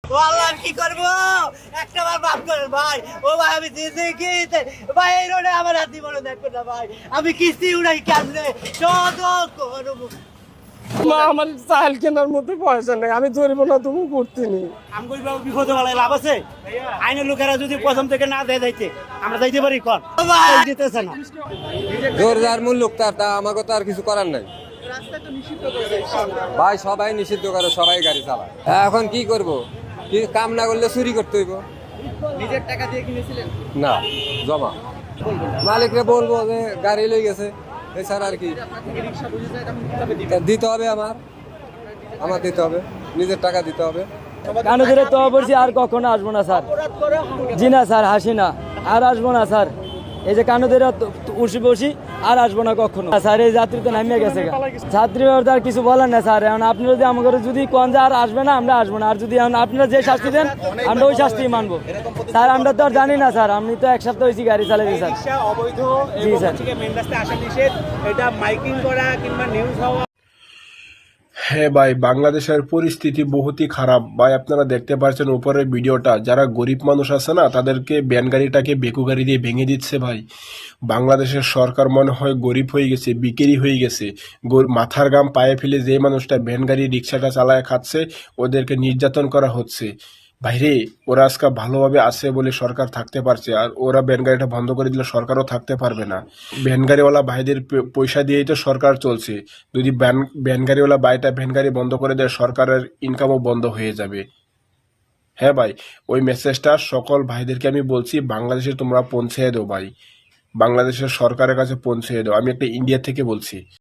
ও আল্লাহ আমি কি করবো? একটা বার মাফ করেন ভাই। ও ভাই আমি ভাই এই রোডে আমার হাত দিব না, দেখো না ভাই আমি কিস্তি উড়াই কেমনে করবো। মা আমার চাল কেনার মতো পয়সা নেই, আমি ধরবো না, তুমি করতে নি আমগুলি বাবু বিপদে বলায় লাভ আছে? আইনের লোকেরা যদি প্রথম থেকে না দেয় যাইতে আমরা যাইতে পারি কর ভাই যেতেছে না। জোরদার মূল লোক তার তা আমাকে তো আর কিছু করার নাই ভাই, সবাই নিষিদ্ধ করে, সবাই গাড়ি চালায়। এখন কি করব? কি কাম না করলে চুরি করতে হইব। নিজের টাকা দিয়ে কিনেছিলেন? না, জমা মালিকরে বলবো যে গাড়ি লই গেছে, এছাড়া আর কি তা দিতে হবে। আমার দিতে হবে, নিজের টাকা দিতে হবে। কানে ধরে তো বলছি আর কখনো আসবো না স্যার। জি না স্যার, হাসি না, আর আসবো না স্যার। এই যে কানে ধরে উঠি বসি, আর আসবো না কখনো স্যার। এই যাত্রী তো নামিয়ে গেছে, ছাত্রী আর কিছু বলেন না স্যার। এখন আপনি যদি আমাকে যদি কোন যে আর আসবে না, আমরা আসবো না। আর যদি আপনারা যে শাস্তি দেন আমরা ওই শাস্তি মানবো স্যার। আমরা তো আর জানি না স্যার, আমি তো এক সপ্তাহ হয়েছি গাড়ি চালাইছি স্যার। অবৈধ জি স্যার। মেন রাস্তায় আসা নিষেধ, এটা মাইকিং করা কিংবা নিউজ হওয়া। হ্যাঁ ভাই, বাংলাদেশের পরিস্থিতি বহুতই খারাপ ভাই। আপনারা দেখতে পাচ্ছেন উপরের ভিডিওটা, যারা গরিব মানুষ আছে না তাদেরকে ভ্যান গাড়িটাকে বেকু গাড়ি দিয়ে ভেঙে দিচ্ছে ভাই। বাংলাদেশের সরকার মনে হয় গরিব হয়ে গেছে, বিকেরি হয়ে গেছে। মাথার গাম পায়ে ফেলে যে মানুষটা ভ্যান গাড়ি রিক্সাটা চালায় খাচ্ছে, ওদেরকে নির্যাতন করা হচ্ছে। বাইরে ওরা আজকে ভালোভাবে আছে বলে সরকার থাকতে পারছে, আর ওরা ভ্যান গাড়িটা বন্ধ করে দিলে সরকারও থাকতে পারবে না। ভ্যান গাড়িওয়ালা ভাইদের পয়সা দিয়েই তো সরকার চলছে। যদি ভ্যান গাড়িওয়ালা ভাইটা ভ্যান গাড়ি বন্ধ করে দেয়, সরকারের ইনকামও বন্ধ হয়ে যাবে। হ্যাঁ ভাই, ওই মেসেজটা সকল ভাইদেরকে আমি বলছি, বাংলাদেশে তোমরা পৌঁছে দাও ভাই, বাংলাদেশের সরকারের কাছে পৌঁছে দাও। আমি একটা ইন্ডিয়া থেকে বলছি।